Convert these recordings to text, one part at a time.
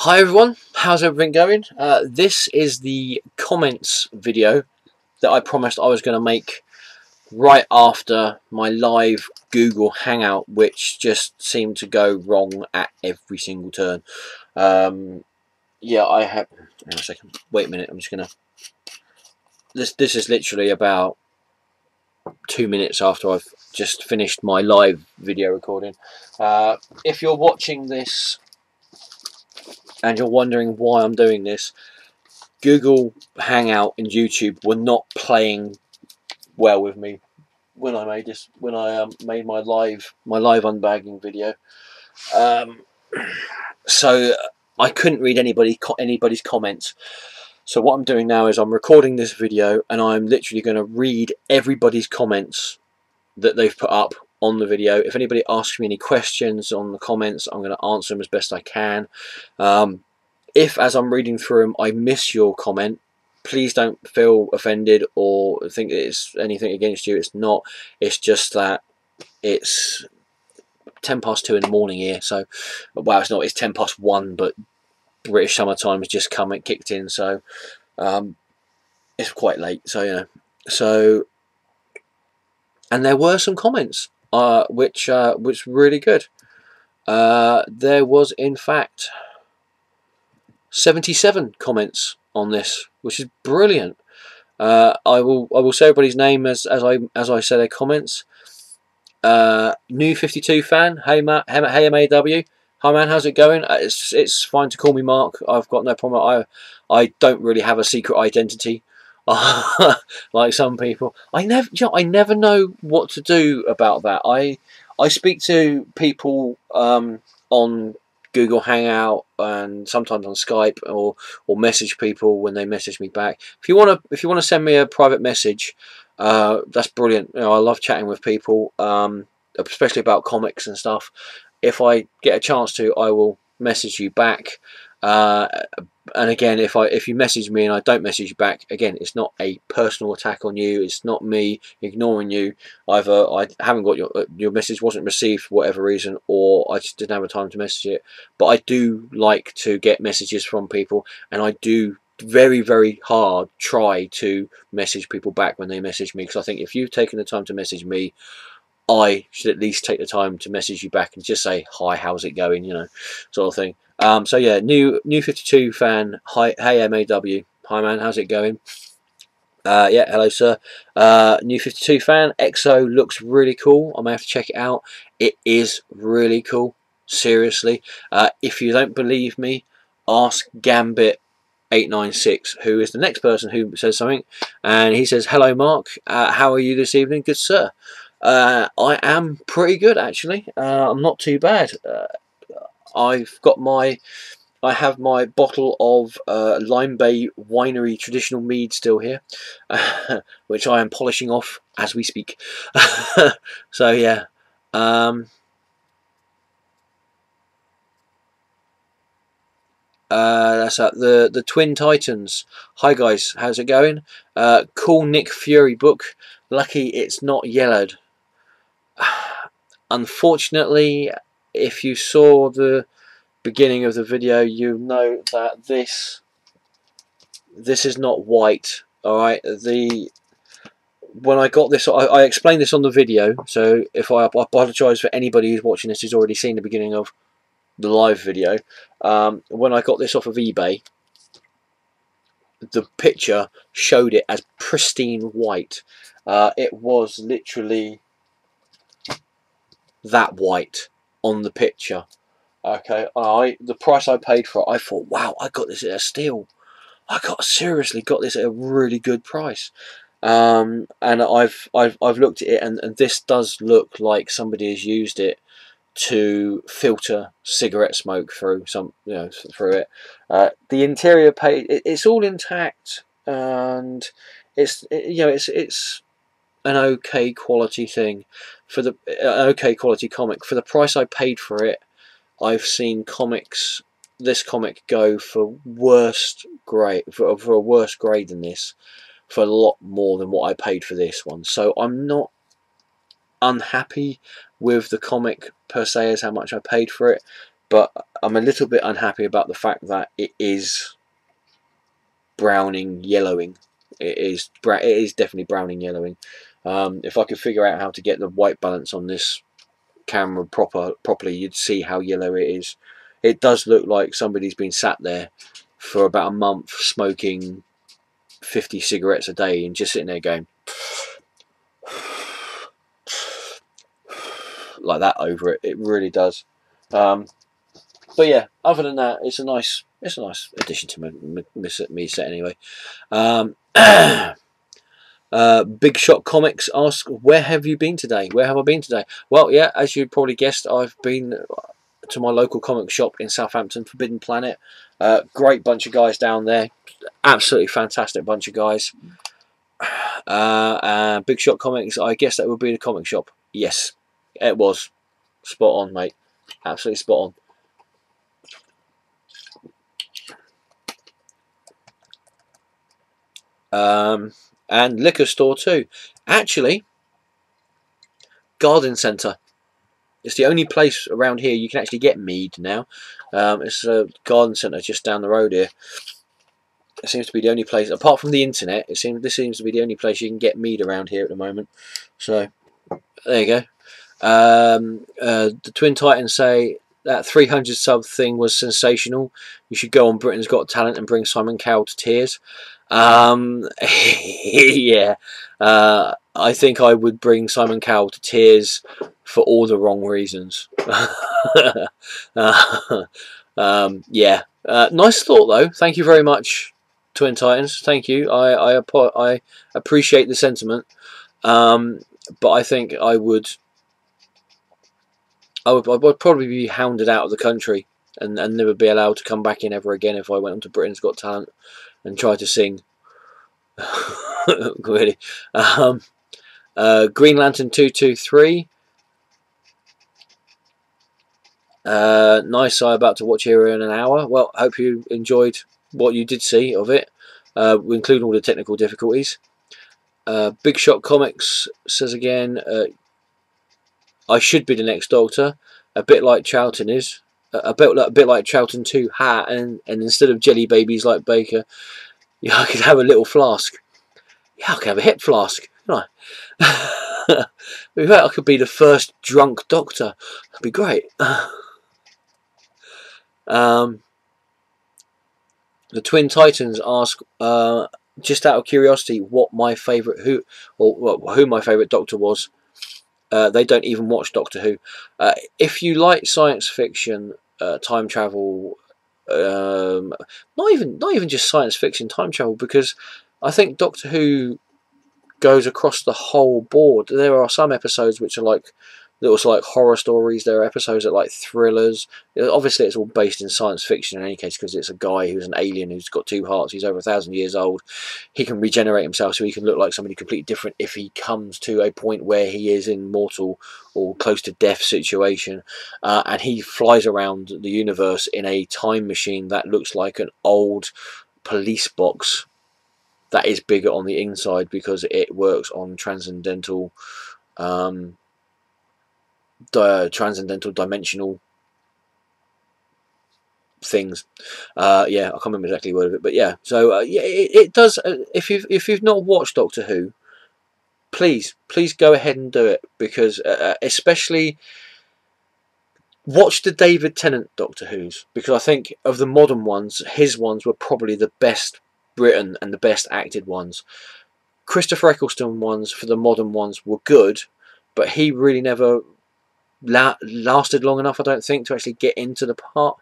Hi everyone, how's everything going? This is the comments video that I promised I was going to make right after my live Google Hangout, which just seemed to go wrong at every single turn. Yeah, I have. Hang on a second. Wait a minute. I'm just gonna. This is literally about 2 minutes after I've just finished my live video recording. If you're watching this and you're wondering why I'm doing this, Google Hangout and YouTube were not playing well with me when I made this. When I made my live unbagging video, so I couldn't read anybody's comments. So what I'm doing now is I'm recording this video and I'm literally going to read everybody's comments that they've put up on the video. If anybody asks me any questions on the comments, I'm going to answer them as best I can. If as I'm reading through them I miss your comment, please don't feel offended or think that it's anything against you. It's not. It's just that it's 2:10 in the morning here. So, well, it's not. It's 1:10, but British summertime has just kicked in. So, it's quite late. So you know. So, and there were some comments, which was really good. There was in fact 77 comments on this, which is brilliant. I will say everybody's name as I say their comments. New 52 fan, hey Matt, hey MAW, hi man, how's it going? It's fine to call me Mark. I've got no problem. I don't really have a secret identity, like some people. I never know what to do about that. I speak to people on Google Hangout and sometimes on Skype, or message people when they message me back. If you want to send me a private message, that's brilliant. You know, I love chatting with people, especially about comics and stuff. If I get a chance to, I will message you back. And again, if you message me and I don't message you back, again, it's not a personal attack on you. It's not me ignoring you. Either I haven't got your message wasn't received for whatever reason, or I just didn't have the time to message it. But I do like to get messages from people, and I do very, very hard try to message people back when they message me, because I think if you've taken the time to message me, I should at least take the time to message you back and just say hi, how's it going, you know, sort of thing. So yeah, new 52 fan, hi, hey MAW, hi man, how's it going? Yeah, hello sir. New 52 fan, EXO looks really cool. I may have to check it out. It is really cool, seriously. If you don't believe me, ask Gambit 896, who is the next person who says something, and he says, hello Mark, how are you this evening, good sir? I am pretty good actually. I'm not too bad. I have my bottle of Lime Bay Winery traditional mead still here, which I am polishing off as we speak. So yeah. That's the Twin Titans. Hi guys, how's it going? Cool Nick Fury book. Lucky it's not yellowed. Unfortunately, if you saw the beginning of the video, you know that this is not white. All right, when I got this, I explained this on the video. So if I apologise for anybody who's watching this who's already seen the beginning of the live video. When I got this off of eBay, the picture showed it as pristine white. It was literally that white on the picture. Okay, the price I paid for it, I thought, wow, I got this at a steal. Seriously got this at a really good price. And I've looked at it, and this does look like somebody has used it to filter cigarette smoke through through it. The interior page, it's all intact, and it's an okay quality thing for the okay quality comic for the price I paid for it. I've seen this comic go for worst grade for a worse grade than this for a lot more than what I paid for this one. So I'm not unhappy with the comic per se as how much I paid for it, but I'm a little bit unhappy about the fact that it is browning yellowing. It is definitely browning yellowing. If I could figure out how to get the white balance on this camera properly, you'd see how yellow it is. It does look like somebody's been sat there for about a month smoking 50 cigarettes a day and just sitting there going like that over it. It really does. But yeah, other than that, it's a nice addition to me set anyway. Big Shot Comics asks, where have you been today? Where have I been today? Well, yeah, as you probably guessed, I've been to my local comic shop in Southampton, Forbidden Planet. Great bunch of guys down there. Absolutely fantastic bunch of guys. Big Shot Comics, I guess that would be the comic shop. Yes, it was. Spot on, mate. Absolutely spot on. And liquor store too. Actually, garden centre. It's the only place around here you can actually get mead now. It's a garden centre just down the road here. It seems to be the only place, apart from the internet, this seems to be the only place you can get mead around here at the moment. So, there you go. The Twin Titans say that 300 sub thing was sensational. You should go on Britain's Got Talent and bring Simon Cowell to tears. Yeah. I think I would bring Simon Cowell to tears for all the wrong reasons. Yeah. Nice thought though. Thank you very much, Twin Titans. Thank you. I appreciate the sentiment. But I think I would probably be hounded out of the country and never be allowed to come back in ever again if I went onto Britain's Got Talent and tried to sing. Really. Green Lantern 223. Nice. I'm about to watch here in an hour. Well, hope you enjoyed what you did see of it, including all the technical difficulties. Big Shot Comics says again, I should be the next Doctor, a bit like Charlton is, a bit like Charlton 2 hat, and instead of jelly babies like Baker, yeah, I could have a little flask. Yeah, I could have a hip flask, couldn't I? In fact, I could be the first drunk Doctor. That'd be great. The Twin Titans ask, just out of curiosity, what my favourite who my favourite Doctor was. They don't even watch Doctor Who. If you like science fiction, time travel, not even just science fiction, time travel, because I think Doctor Who goes across the whole board. There are some episodes which are like horror stories. There are episodes that are like thrillers. Obviously, it's all based in science fiction in any case, because it's a guy who's an alien who's got 2 hearts. He's over 1,000 years old. He can regenerate himself, so he can look like somebody completely different if he comes to a point where he is in mortal or close to death situation. And he flies around the universe in a time machine that looks like an old police box that is bigger on the inside because it works on transcendental dimensional things. Yeah, I can't remember exactly the word of it, but yeah. So yeah, it does. If you've not watched Doctor Who, please go ahead and do it, because especially watch the David Tennant Doctor Who's, because I think of the modern ones, his ones were probably the best written and the best acted ones. Christopher Eccleston ones for the modern ones were good, but he really never lasted long enough, I don't think, to actually get into the part.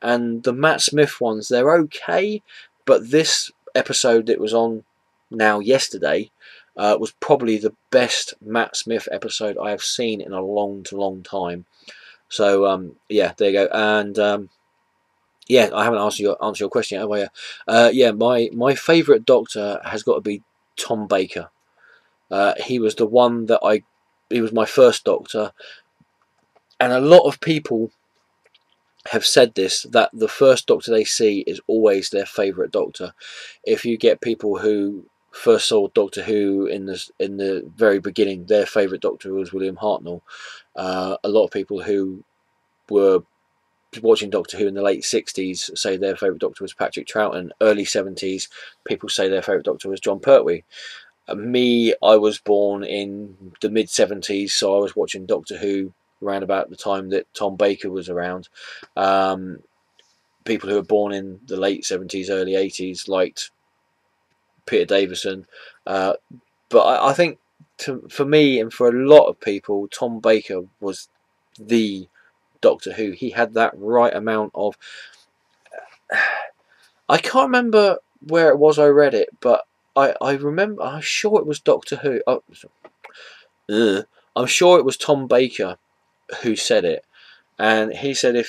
And the Matt Smith ones, they're okay, but this episode that was on now yesterday was probably the best Matt Smith episode I have seen in a long time. So yeah, there you go. And yeah, I haven't answered your question yet, have I? Yeah, my favourite Doctor has got to be Tom Baker. He was the one that he was my first Doctor, and a lot of people have said this, that the first Doctor they see is always their favourite Doctor. If you get people who first saw Doctor Who in the very beginning, their favourite Doctor was William Hartnell. A lot of people who were watching Doctor Who in the late 60s say their favourite Doctor was Patrick Troughton. Early 70s, people say their favourite Doctor was John Pertwee. Me, I was born in the mid 70s, so I was watching Doctor Who around about the time that Tom Baker was around. People who were born in the late 70s, early 80s liked Peter Davison. But I think for me and for a lot of people, Tom Baker was the Doctor Who. He had that right amount of... I can't remember where it was I read it, but I remember, I'm sure it was Doctor Who. I'm sure it was Tom Baker who said it, and he said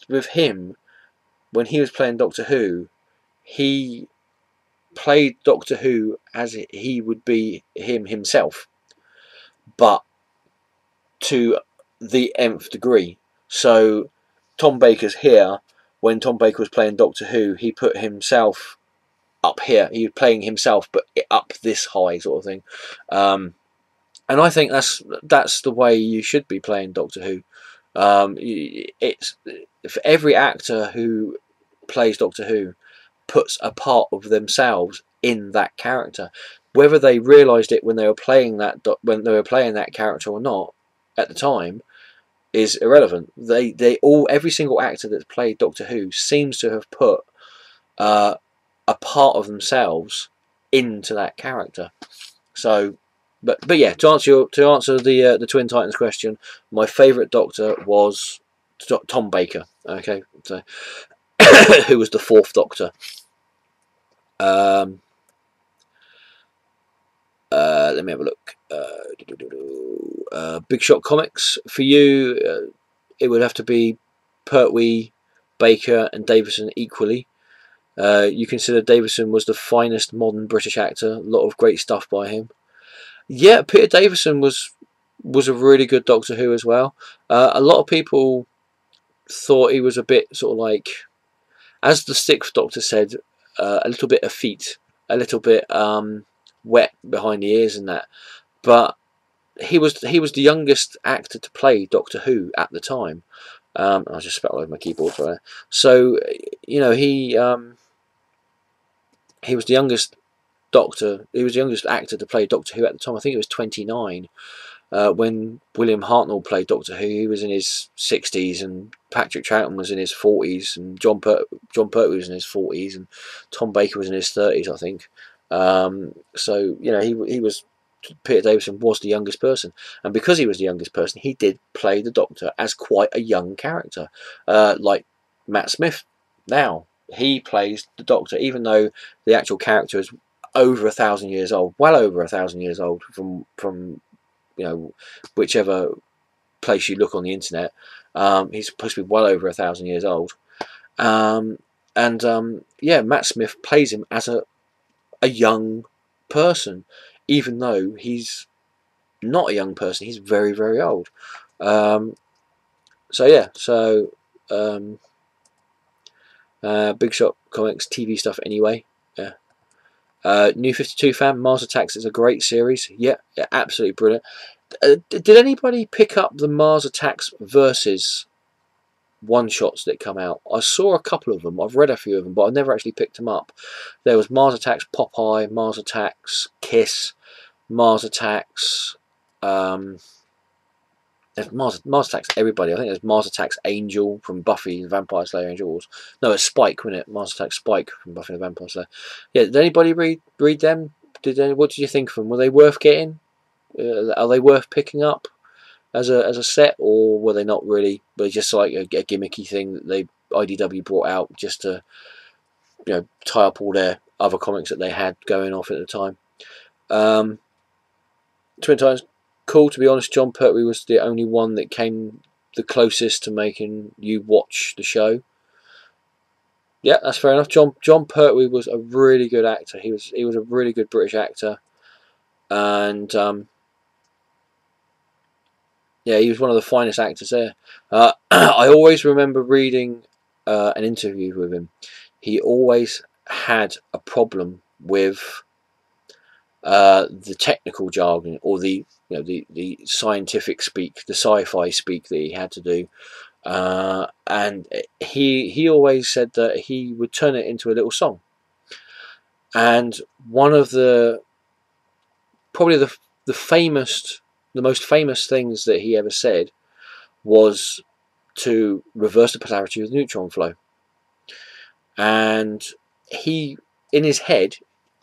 with him, when he was playing Doctor Who, he played Doctor Who as he would be himself, but to the nth degree. So Tom Baker's here. When Tom Baker was playing Doctor Who, he put himself up here. He was playing himself, but up this high, sort of thing. And I think that's the way you should be playing Doctor Who. It's for every actor who plays Doctor Who puts a part of themselves in that character, whether they realised it when they were playing that character or not at the time is irrelevant. Every single actor that's played Doctor Who seems to have put a part of themselves into that character. So, but yeah, to answer the Twin Titans question, my favourite Doctor was Tom Baker. Okay, so who was the fourth Doctor? Let me have a look. Big Shot Comics for you. It would have to be Pertwee, Baker, and Davison equally. You consider Davison was the finest modern British actor. A lot of great stuff by him. Yeah, Peter Davison was a really good Doctor Who as well. A lot of people thought he was a bit sort of like, as the sixth Doctor said, a little bit effete, a little bit wet behind the ears and that. But he was the youngest actor to play Doctor Who at the time. I just spat all over my keyboard right there. So you know he was the youngest Doctor. He was the youngest actor to play Doctor Who at the time. I think it was 29. When William Hartnell played Doctor Who, he was in his 60s, and Patrick Troughton was in his 40s, and John Pertwee was in his 40s, and Tom Baker was in his 30s, I think. So you know he was. Peter Davison was the youngest person, and because he was the youngest person, he did play the Doctor as quite a young character, like Matt Smith. Now he plays the Doctor, even though the actual character is over 1,000 years old, well over 1,000 years old from you know whichever place you look on the internet. He's supposed to be well over 1,000 years old, yeah, Matt Smith plays him as a young person, even though he's not a young person. He's very, very old. So yeah, so Big Shot Comics TV stuff anyway. Yeah. New 52 fan, Mars Attacks is a great series. Yeah, absolutely brilliant. Did anybody pick up the Mars Attacks versus one-shots that come out? I saw a couple of them. I've read a few of them, but I've never actually picked them up. There was Mars Attacks Popeye, Mars Attacks Kiss, Mars Attacks. There's Mars Attacks everybody. I think there's Mars Attacks Angel from Buffy the Vampire Slayer. Angels. No, it's Spike, wasn't it? Mars Attacks Spike from Buffy the Vampire Slayer. Yeah. Did anybody read them? What did you think of them? Were they worth getting? Are they worth picking up as a set, or were they not really? Were they just like a gimmicky thing that IDW brought out just to tie up all their other comics that they had going off at the time? Twin Titans, cool. To be honest, John Pertwee was the only one that came the closest to making you watch the show. Yeah, that's fair enough. John Pertwee was a really good actor. He was a really good British actor, and yeah, he was one of the finest actors there. I always remember reading an interview with him. He always had a problem with the technical jargon, or the scientific speak, the sci-fi speak that he had to do. and he always said that he would turn it into a little song. And one of the probably the most famous things that he ever said was to reverse the polarity of the neutron flow. And he, in his head,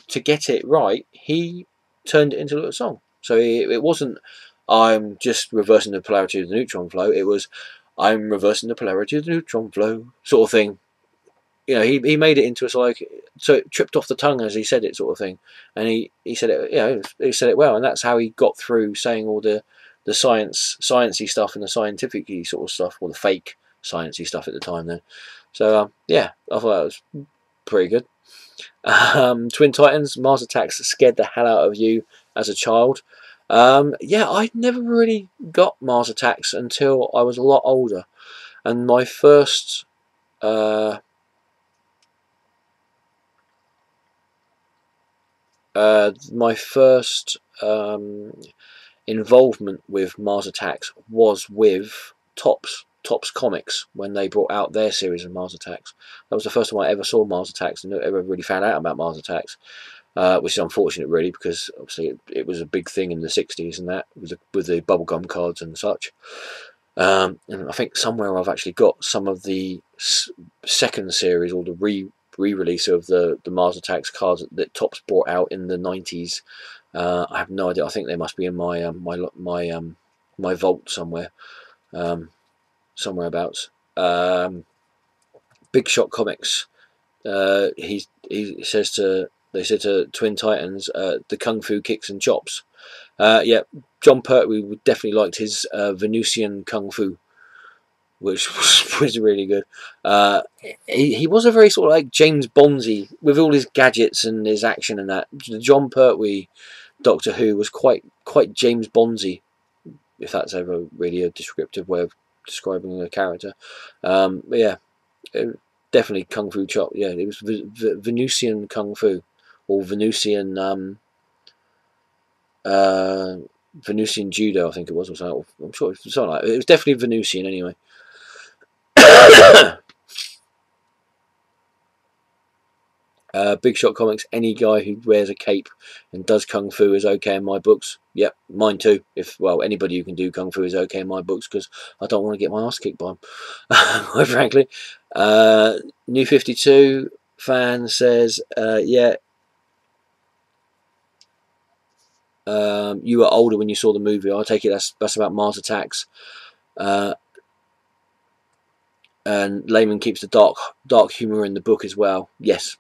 to get it right, he turned it into a little song. So it wasn't, I'm just reversing the polarity of the neutron flow. It was, I'm reversing the polarity of the neutron flow, sort of thing. You know, he made it into a sort of like, so it tripped off the tongue as he said it, sort of thing. And he said it, you know, he said it well, and that's how he got through saying all the sciencey stuff and the scientific-y sort of stuff, or the fake sciencey stuff at the time then. So yeah, I thought that was pretty good. Twin Titans, Mars Attacks scared the hell out of you as a child. Yeah, I never really got Mars Attacks until I was a lot older, and my first involvement with Mars Attacks was with Topps Comics when they brought out their series of Mars Attacks. That was the first time I ever saw Mars Attacks and ever really found out about Mars Attacks, which is unfortunate really, because obviously it was a big thing in the 60s and that with the bubblegum cards and such. And I think somewhere I've actually got some of the second series, or the re-release of the Mars Attacks cards that Topps brought out in the 90s. I have no idea. I think they must be in my my vault somewhere, somewhere abouts. Big Shot Comics. He says they said to Twin Titans, the Kung Fu kicks and chops. Yeah, John Pertwee would definitely liked his Venusian Kung Fu, which was really good. He was a very sort of like James Bondsy with all his gadgets and his action and that. The John Pertwee Doctor Who was quite James Bondsy, if that's ever really a descriptive way of describing a character. But yeah, definitely Kung Fu Chop. Yeah, it was Venusian Kung Fu, or Venusian Venusian Judo, I think it was, or something. I'm sure it was something like it. It was definitely Venusian anyway. Big Shot Comics, any guy who wears a cape and does Kung Fu is okay in my books. Yep, mine too. Well, anybody who can do Kung Fu is okay in my books, because I don't want to get my ass kicked by them, quite frankly. New 52 fan says, yeah, you were older when you saw the movie. I take it that's about Mars Attacks. And Layman keeps the dark humour in the book as well. Yes,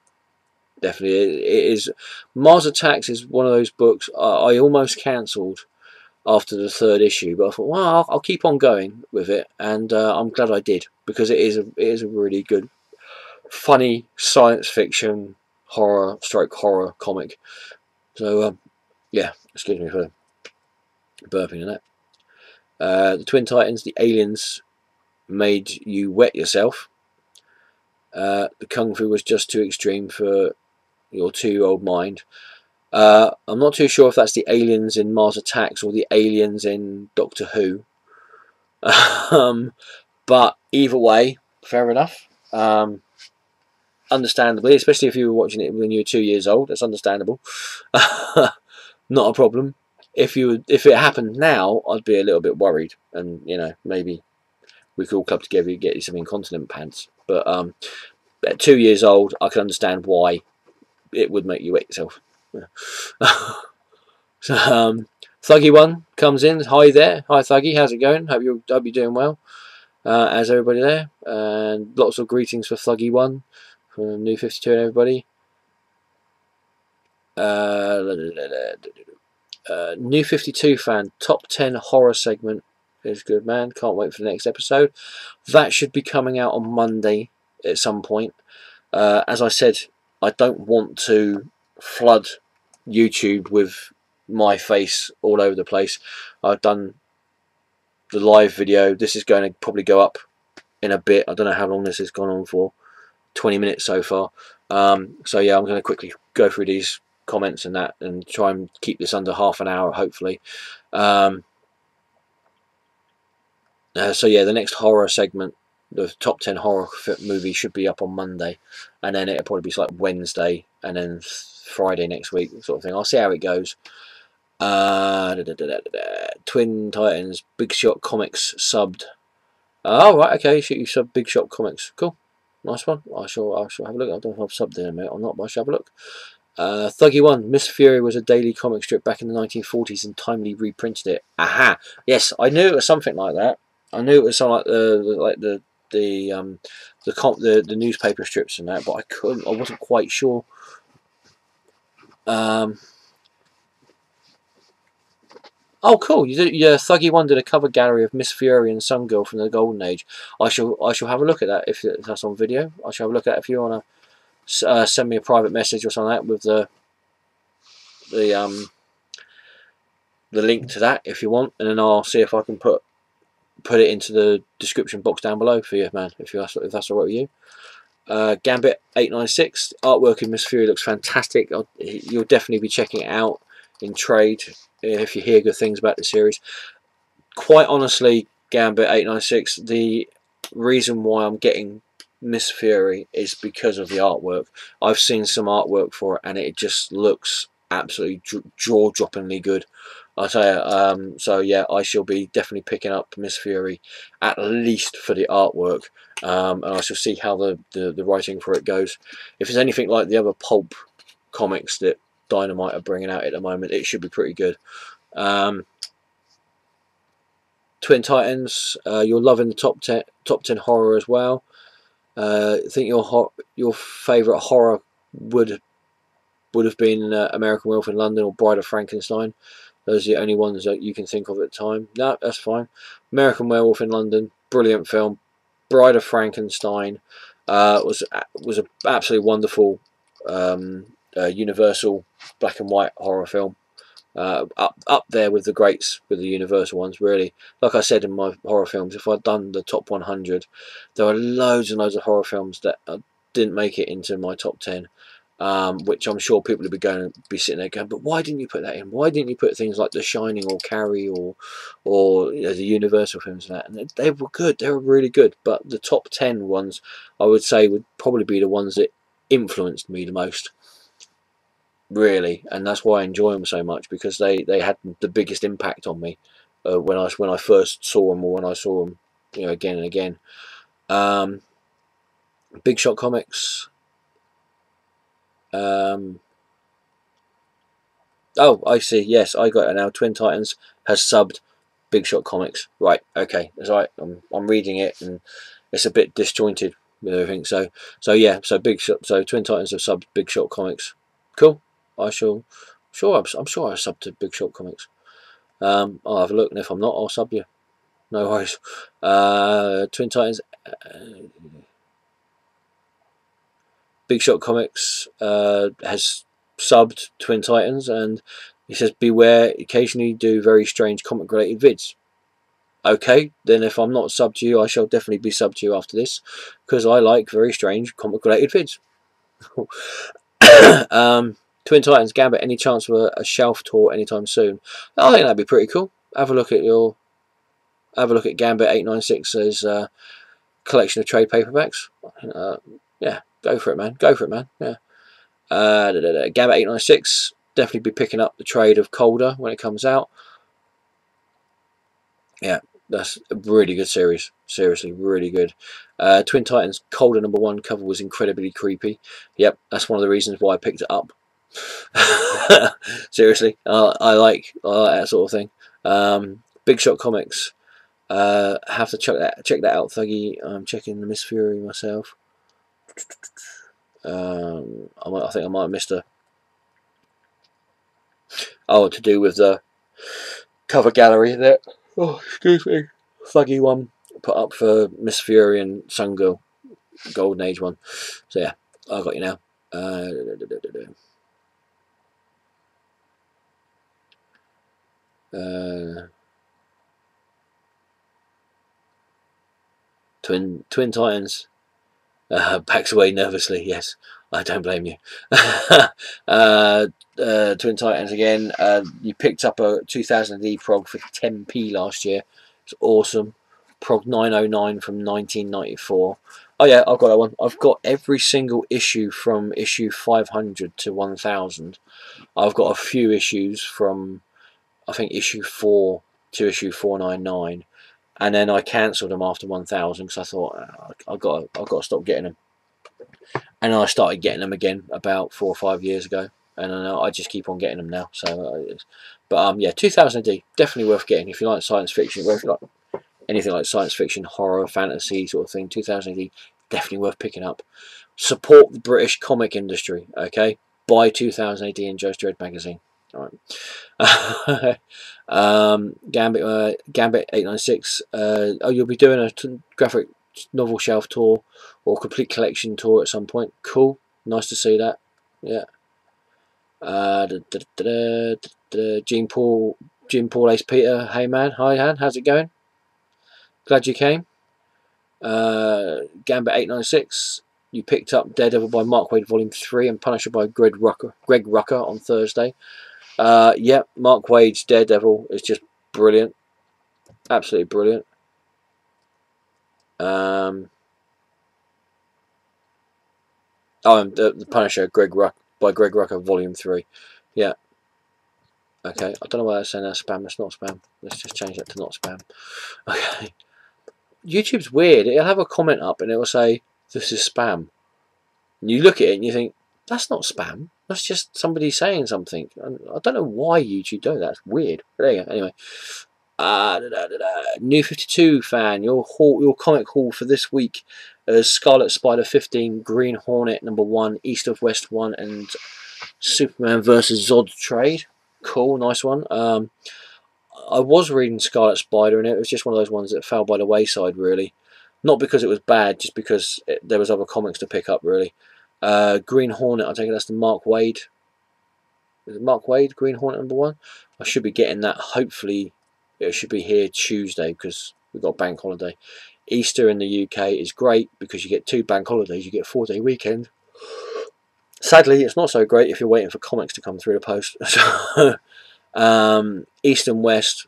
definitely. It is. Mars Attacks is one of those books I almost cancelled after the third issue, but I thought, well, I'll keep on going with it, and I'm glad I did, because it is a really good, funny science fiction horror comic. So yeah, excuse me for burping and that. The Twin Titans, the aliens made you wet yourself. The Kung Fu was just too extreme for your 2-year-old mind. I'm not too sure if that's the aliens in Mars Attacks or the aliens in Doctor Who. But either way, fair enough. Understandably, especially if you were watching it when you were 2 years old, that's understandable. Not a problem. If it happened now, I'd be a little bit worried, and you know, maybe we could all club together and get you some incontinent pants. But at 2 years old, I can understand why it would make you wet yourself. So Thuggy One comes in. Hi there. Hi Thuggy, how's it going? Hope you're doing well. As everybody there, and lots of greetings for Thuggy One from New 52 and everybody. New 52 fan, top 10 horror segment is good, man. Can't wait for the next episode. That should be coming out on Monday at some point. As I said, I don't want to flood YouTube with my face all over the place. I've done the live video. This is going to probably go up in a bit. I don't know how long this has gone on for. 20 minutes so far. So yeah, I'm going to quickly go through these comments and that, and try and keep this under half an hour, hopefully. So yeah, the next horror segment, the top 10 horror movies, should be up on Monday, and then it'll probably be like Wednesday, and then Friday next week, sort of thing. I'll see how it goes. Twin Titans, Big Shot Comics subbed. Oh right, okay, you sub Big Shot Comics. Cool, nice one. I shall have a look. I don't know if I've subbed in a minute or not, but I shall have a look. Thuggy 1, Miss Fury was a daily comic strip back in the 1940s and timely reprinted it. Aha! Yes, I knew it was something like that. I knew it was something like the newspaper strips and that, but I wasn't quite sure. Oh, cool! Thuggy 1 did a cover gallery of Miss Fury and Sun Girl from the Golden Age. I shall have a look at that if that's on video. I shall have a look at that if you want to send me a private message or something like that with the link to that if you want, and then I'll see if I can put it into the description box down below for you, man. If that's alright with you. Gambit 896 artwork in Miss Fury looks fantastic. You'll definitely be checking it out in trade if you hear good things about the series. Quite honestly, Gambit 896, the reason why I'm getting Miss Fury is because of the artwork. I've seen some artwork for it and it just looks absolutely jaw-droppingly good. I say, so yeah, I shall be definitely picking up Miss Fury at least for the artwork, and I shall see how the writing for it goes. If it's anything like the other pulp comics that Dynamite are bringing out at the moment, it should be pretty good. Twin Titans, you're loving the top 10 horror as well. I think your favourite horror would have been American Werewolf in London or Bride of Frankenstein. Those are the only ones that you can think of at the time. No, that's fine. American Werewolf in London, brilliant film. Bride of Frankenstein was an absolutely wonderful Universal black and white horror film. Up there with the greats, with the Universal ones, really. Like I said in my horror films, if I'd done the top 100, there are loads and loads of horror films that didn't make it into my top 10. Which I'm sure people will be sitting there going, but why didn't you put that in? Why didn't you put things like The Shining or Carrie or the Universal films and that? And they were good. They were really good. But the top 10 ones, I would say, would probably be the ones that influenced me the most, really. And that's why I enjoy them so much, because they had the biggest impact on me when I first saw them, or when I saw them, again and again. Big Shot Comics. Oh, I see. Yes, I got it now. Twin Titans has subbed Big Shot Comics. Right. Okay. That's right. I'm reading it and it's a bit disjointed with everything. So yeah. So Twin Titans have subbed Big Shot Comics. Cool. I'm sure I subbed to Big Shot Comics. I'll have a look, and if I'm not, I'll sub you. No worries. Twin Titans. Big Shot Comics has subbed Twin Titans, and he says, beware, occasionally do very strange comic related vids. Okay, then if I'm not subbed to you, I shall definitely be subbed to you after this, because I like very strange comic related vids. Twin Titans Gambit, any chance of a shelf tour anytime soon? I think that'd be pretty cool. Have a look at Gambit 896's collection of trade paperbacks. Yeah, go for it, man. Go for it, man. Yeah. Gambit 896, definitely be picking up the trade of Colder when it comes out. Yeah, that's a really good series. Seriously, really good. Twin Titans Colder #1 cover was incredibly creepy. Yep, that's one of the reasons why I picked it up. Seriously, I like that sort of thing. Big Shot Comics. Have to check that out, Thuggy. I'm checking the Miss Fury myself. I think I might have missed a. Oh, to do with the cover gallery there. Oh, excuse me. Thuggy one put up for Miss Fury and Sun Girl, Golden Age one. So yeah, I got you now. Twin Titans. Backs away nervously. Yes, I don't blame you. Twin Titans again. You picked up a 2000 AD prog for 10p last year. It's awesome. Prog 909 from 1994. Oh yeah, I've got that one. I've got every single issue from issue 500 to 1000. I've got a few issues from, I think, issue 4 to issue 499, and then I cancelled them after 1000 because I thought I've got to stop getting them. And I started getting them again about 4 or 5 years ago, and I just keep on getting them now. So, but yeah, 2000 AD definitely worth getting if you like science fiction. If you like anything like science fiction, horror, fantasy sort of thing, 2000 AD definitely worth picking up. Support the British comic industry, okay? Buy 2000 AD in Joe's Dread magazine. All right. Gambit 896. Oh, you'll be doing a graphic novel shelf tour or complete collection tour at some point. Cool, nice to see that. Yeah. Jean Paul Ace Peter. Hey man, hi Han, how's it going? Glad you came. Gambit 896. You picked up Daredevil by Mark Waid Volume 3 and Punisher by Greg Rucka on Thursday. Yeah, Mark Waid's Daredevil is just brilliant, absolutely brilliant. The Punisher, by Greg Rucka, Volume 3. Yeah. Okay, I don't know why they're saying that's spam. It's not spam. Let's just change that to not spam. Okay. YouTube's weird. It'll have a comment up and it will say, this is spam. And you look at it and you think, that's not spam. That's just somebody saying something. I don't know why YouTube do that. It's weird. But there you go. Anyway. New 52 fan, your comic haul for this week is Scarlet Spider 15, Green Hornet #1, East of West 1, and Superman vs. Zod trade. Cool, nice one. I was reading Scarlet Spider and it was just one of those ones that fell by the wayside, really. Not because it was bad, just because there was other comics to pick up, really. Green Hornet, I think that's the Mark Waid. Is it Mark Waid, Green Hornet #1? I should be getting that, hopefully. It should be here Tuesday because we've got bank holiday. Easter in the UK is great because you get 2 bank holidays. You get a 4-day weekend. Sadly, it's not so great if you're waiting for comics to come through the post. East of West,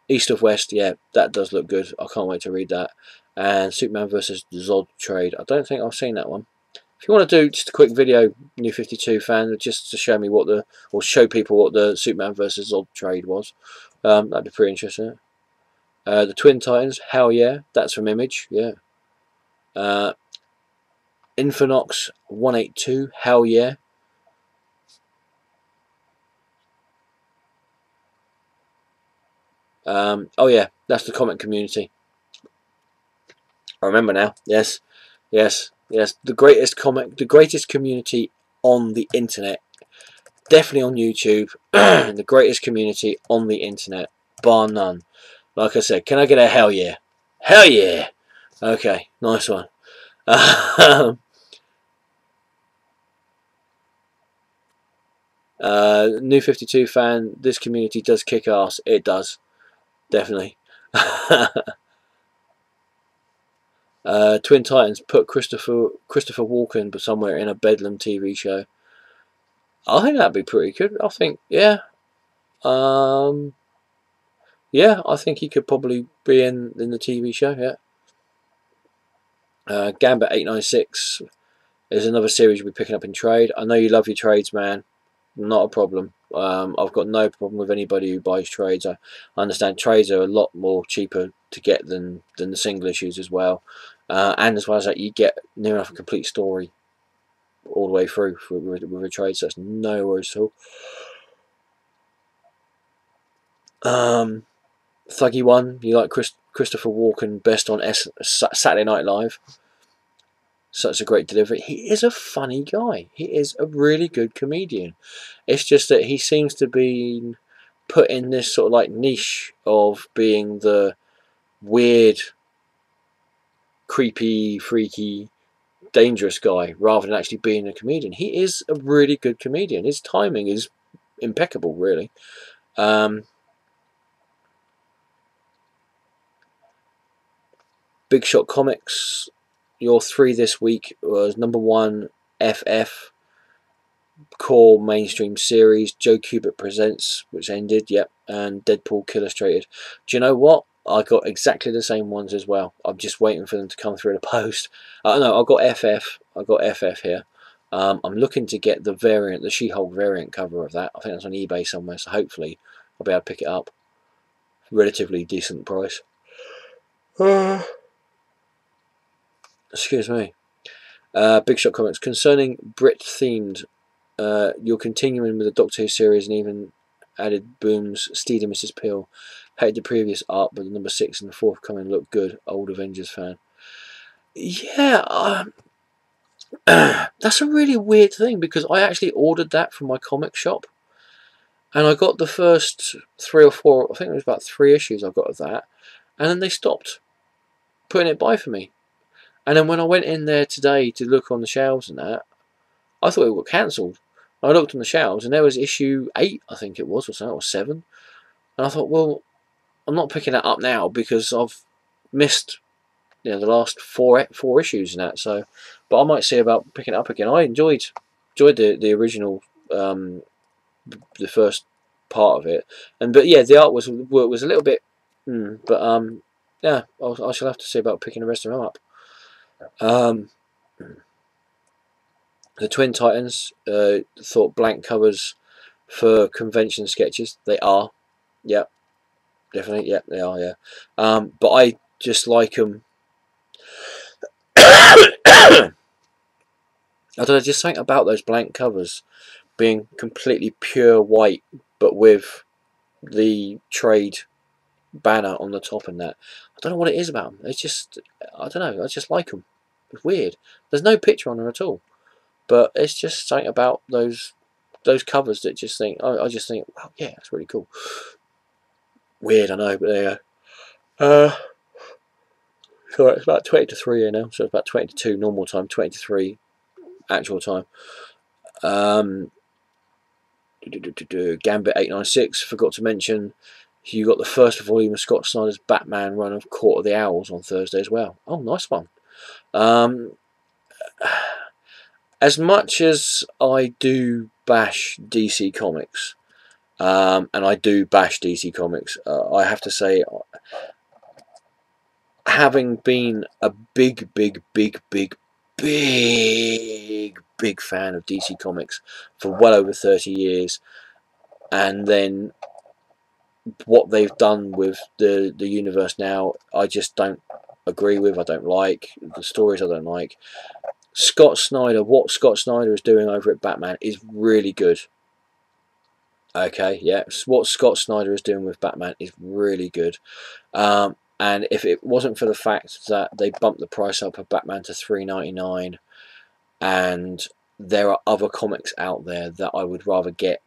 yeah, that does look good. I can't wait to read that. And Superman vs. Zod trade. I don't think I've seen that one. If you want to do just a quick video, New 52 fan, just to show me or show people what the Superman vs. Zod trade was, that'd be pretty interesting. The Twin Titans, hell yeah, that's from Image, yeah. Infonox 182, hell yeah. Oh yeah, that's the comic community. I remember now. Yes. The greatest community on the internet. Definitely on YouTube. The greatest community on the internet, bar none. Like I said, can I get a hell yeah? Hell yeah! Okay, nice one. New 52 fan, this community does kick ass. It does. Definitely. Twin Titans, put Christopher Walken somewhere in a Bedlam TV show. I think that'd be pretty good. I think, yeah. Yeah, I think he could probably be in the TV show, yeah. Gambit 896 is another series we'll be picking up in trade. I know you love your trades, man. Not a problem. I've got no problem with anybody who buys trades. I understand trades are a lot more cheaper to get than the single issues as well. And as well as that, you get near enough a complete story all the way through with a trade, so that's no worries at all. Thuggy one, you like Christopher Walken best on Saturday Night Live. Such a great delivery. He is a funny guy. He is a really good comedian. It's just that he seems to be put in this sort of like niche of being the weird, creepy, freaky, dangerous guy rather than actually being a comedian. He is a really good comedian. His timing is impeccable, really. Big Shot Comics, your 3 this week was #1 FF core mainstream series, Joe Kubert Presents, which ended, yep, and Deadpool Illustrated. Do you know what? I got exactly the same ones as well. I'm just waiting for them to come through the post. No, I've got FF. I've got FF here. I'm looking to get the variant, the She-Hulk variant cover of that. I think that's on eBay somewhere, so hopefully I'll be able to pick it up. Relatively decent price. Excuse me. Big Shot Comics. Concerning Brit themed, you're continuing with the Doctor Who series and even added Boom's Steed and Mrs. Peel. Hated the previous art, but the number 6 and the forthcoming look good. Old Avengers fan. Yeah, that's a really weird thing, because I actually ordered that from my comic shop, and I got the first 3 or 4, I think it was about 3 issues I got of that, and then they stopped putting it by for me. And then when I went in there today to look on the shelves and that, I thought it got cancelled. I looked on the shelves and there was issue 8, I think it was, or something, or 7. And I thought, well, I'm not picking that up now because I've missed, the last four issues and that. So, but I might see about picking it up again. I enjoyed the original, the first part of it, but yeah, the art was a little bit, but yeah, I shall have to see about picking the rest of them up. The Twin Titans, thought blank covers for convention sketches. They are, yeah, definitely, yeah, they are, yeah. But I just like them. I don't know, just something about those blank covers being completely pure white, but with the trade banner on the top and that. I don't know what it is about them. It's just, I don't know, I just like them. It's weird. There's no picture on them at all, but it's just something about those covers that just think, I just think, wow, yeah, that's really cool. Weird, I know, but there you go. So it's about 20 to 3 here now, so it's about 20 to 2 normal time, 20 to 3 actual time. Gambit 896, forgot to mention, you got the first volume of Scott Snyder's Batman run of Court of the Owls on Thursday as well. Oh, nice one. As much as I do bash DC Comics, and I do bash DC Comics, I have to say, having been a big fan of DC Comics for well over 30 years, and then what they've done with the universe now, I just don't agree with. I don't like the stories. I don't like Scott Snyder. What Scott Snyder is doing over at Batman is really good. Okay, yeah, what Scott Snyder is doing with Batman is really good. And if it wasn't for the fact that they bumped the price up of Batman to $3.99, and there are other comics out there that I would rather get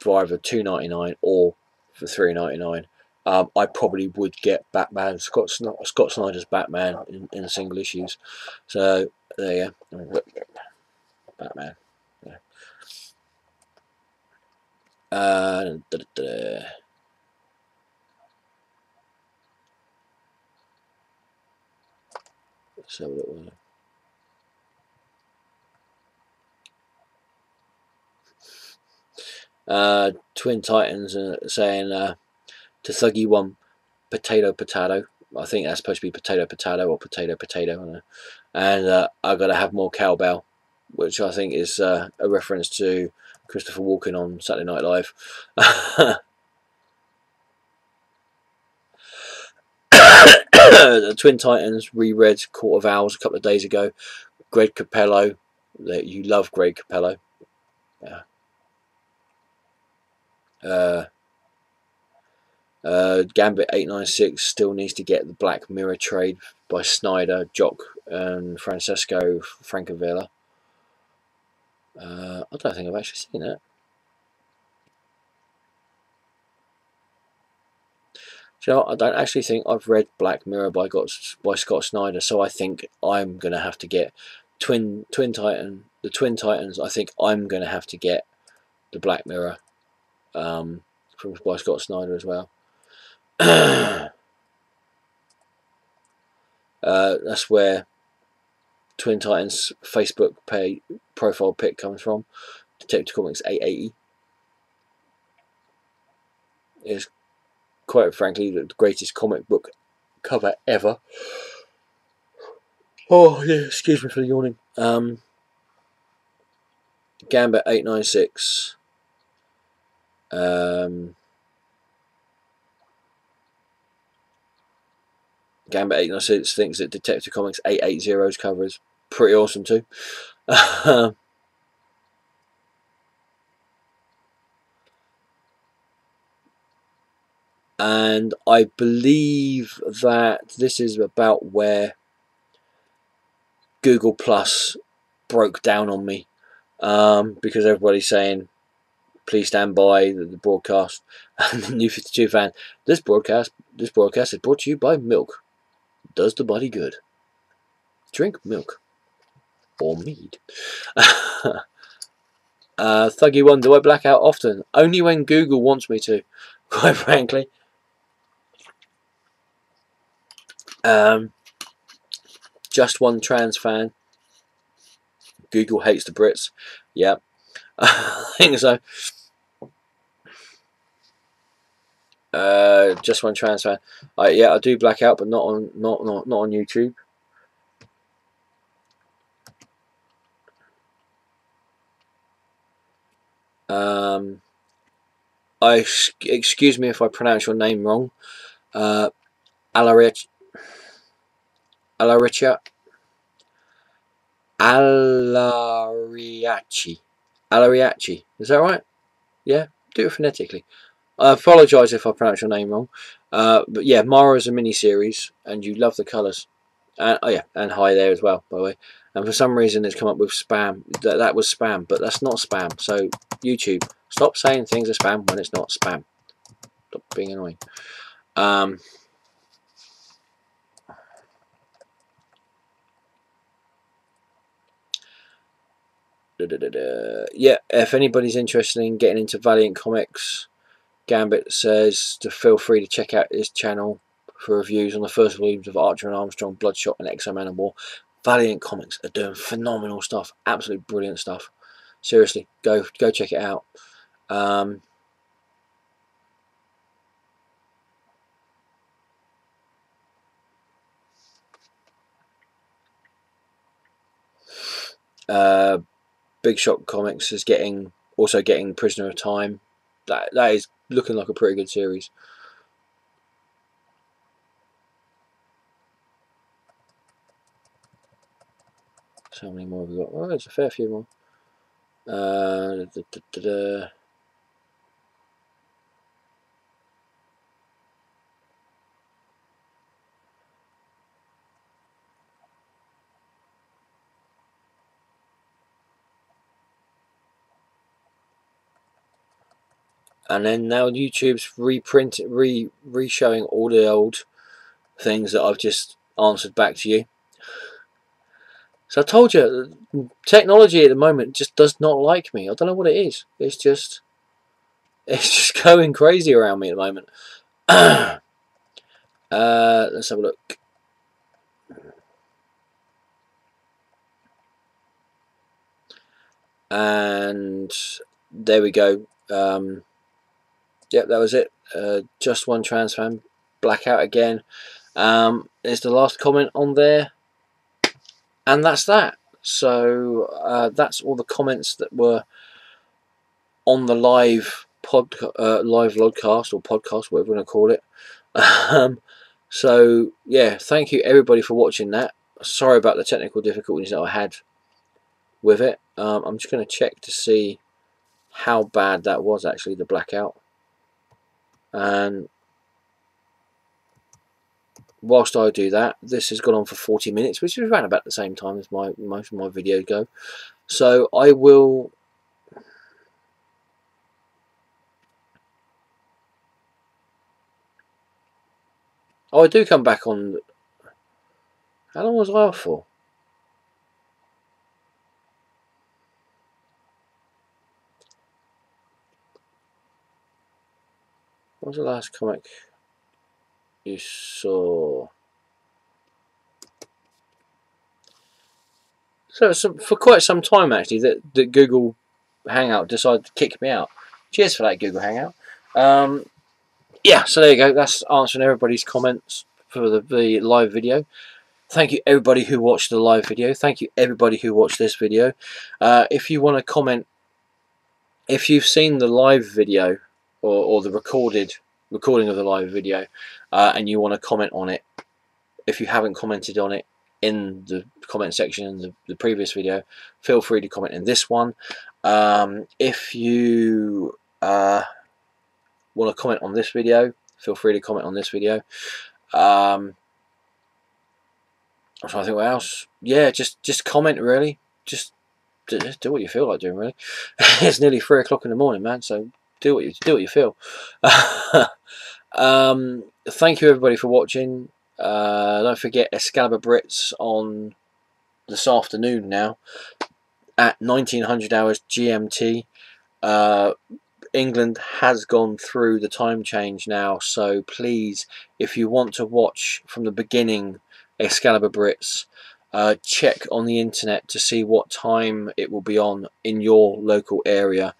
for either $2.99 or for $3.99, I probably would get Batman, Scott Snyder's Batman in single issues. So there you go. Batman. Yeah. Let's have a little. Twin Titans saying to Thuggy One, potato. I think that's supposed to be potato or potato. And I gotta have more cowbell, which I think is a reference to Christopher Walken on Saturday Night Live. The Twin Titans reread Court of Owls a couple of days ago. Greg Capello, that you love Greg Capello. Yeah. Gambit 896 still needs to get the Black Mirror trade by Snyder, Jock, and Francesco Francavilla. I don't think I've actually seen that. Do you know what? I don't actually think I've read Black Mirror by Scott Snyder, so I think I'm gonna have to get the Twin Titans. I think I'm gonna have to get the Black Mirror by Scott Snyder as well. That's where Twin Titans Facebook profile pic comes from. Detective Comics 880 is quite frankly, the greatest comic book cover ever. Oh yeah, excuse me for the yawning. Gambit 896. Gambit 896 thinks that Detective Comics 880's cover is pretty awesome too. And I believe that this is about where Google Plus broke down on me, because everybody's saying please stand by the broadcast. And the New 52 fan, this broadcast is brought to you by milk. Does the body good. Drink milk or mead. Thuggy1, do I black out often? Only when Google wants me to, quite frankly. Just one trans fan. Google hates the Brits. Yeah, I think so. Just one trans fan. Yeah, I do black out, but not on YouTube. Excuse me if I pronounce your name wrong. Alariachi. Is that right? Yeah, do it phonetically. I apologise if I pronounce your name wrong. But yeah, Mara is a mini-series, and you love the colours. Oh yeah, and hi there as well, by the way. And for some reason it's come up with spam. That was spam, but that's not spam. So YouTube, stop saying things are spam when it's not spam. Stop being annoying. Yeah, if anybody's interested in getting into Valiant Comics, Gambit says to feel free to check out his channel for reviews on the first volumes of Archer and Armstrong, Bloodshot and X-O Manowar. Valiant Comics are doing phenomenal stuff, absolutely brilliant stuff. Seriously, go check it out. Big Shot Comics is also getting Prisoner of Time. That is looking like a pretty good series. So how many more have we got? Oh, there's a fair few more. And then now YouTube's re-showing all the old things that I've just answered back to you. So I told you, technology at the moment just does not like me. I don't know what it is. It's just going crazy around me at the moment. Let's have a look. And there we go. Yep, that was it. Just one trans fan. Blackout again. There's the last comment on there. And that's that. So that's all the comments that were on the live lodcast or podcast, whatever you want to call it. So yeah, thank you everybody for watching that. Sorry about the technical difficulties that I had with it. I'm just going to check to see how bad that was actually, the blackout. And whilst I do that, this has gone on for 40 minutes, which is around about the same time as most of my videos go. So I will... Oh, I do come back on... How long was I off for? What was the last comic you saw? So for quite some time actually that Google Hangout decided to kick me out. Cheers for that, Google Hangout. yeah, so there you go. That's answering everybody's comments for the live video. Thank you everybody who watched the live video. Thank you everybody who watched this video. If you want to comment, if you've seen the live video or the recording of the live video, and you want to comment on it, if you haven't commented on it in the comment section in the previous video, feel free to comment in this one. If you want to comment on this video, feel free to comment on this video. I'm trying to think what else. Yeah, just comment, really. Just do what you feel like doing, really. It's nearly 3 o'clock in the morning, man, so do what you feel. Thank you everybody for watching. Don't forget Excalibur Brits on this afternoon now at 1900 hours GMT. England has gone through the time change now, so please, if you want to watch from the beginning Excalibur Brits, check on the internet to see what time it will be on in your local area.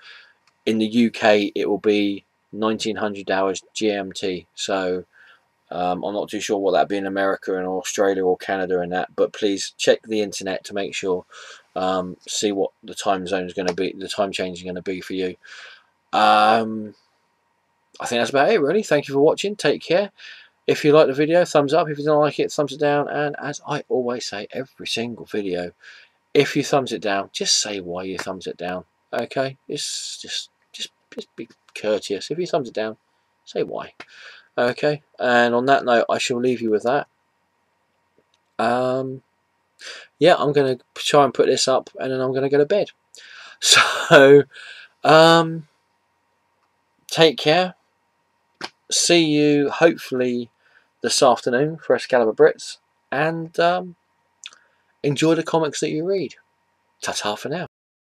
In the UK it will be 1900 hours GMT, so I'm not too sure what that'd be in America and Australia or Canada and that, but please check the internet to make sure, see what the time zone is going to be, the time change is going to be for you. I think that's about it, really. Thank you for watching. Take care. If you like the video, thumbs up. If you don't like it, thumbs it down. And as I always say, every single video, if you thumbs it down, just say why you thumbs it down. Okay, it's just be courteous. If you thumbs it down, say why. Okay, and on that note, I shall leave you with that. Yeah, I'm going to try and put this up, and then I'm going to go to bed. So, take care. See you hopefully this afternoon for Excalibur Brits, and enjoy the comics that you read. Ta-ta for now.